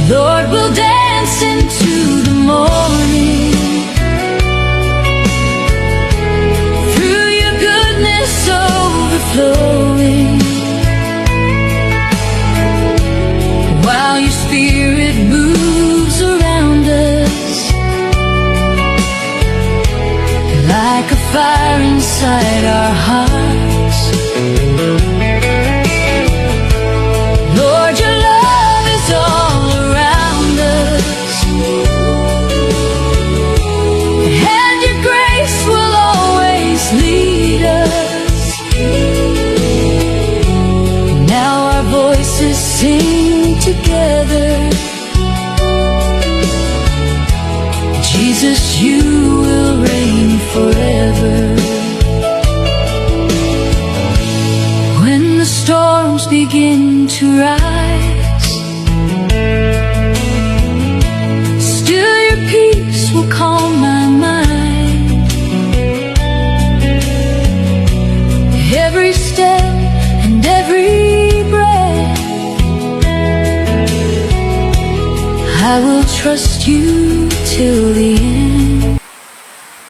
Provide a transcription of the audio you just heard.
Lord, we'll dance into the morning. Through your goodness overflowing, while your spirit moves around us like a fire inside our hearts. Lord, your love is all around us, and your grace will always lead us. Now our voices sing together, Jesus, you will reign forever. When the storms begin to rise, still your peace will calm my mind. Every step and every breath, I will trust you till the end.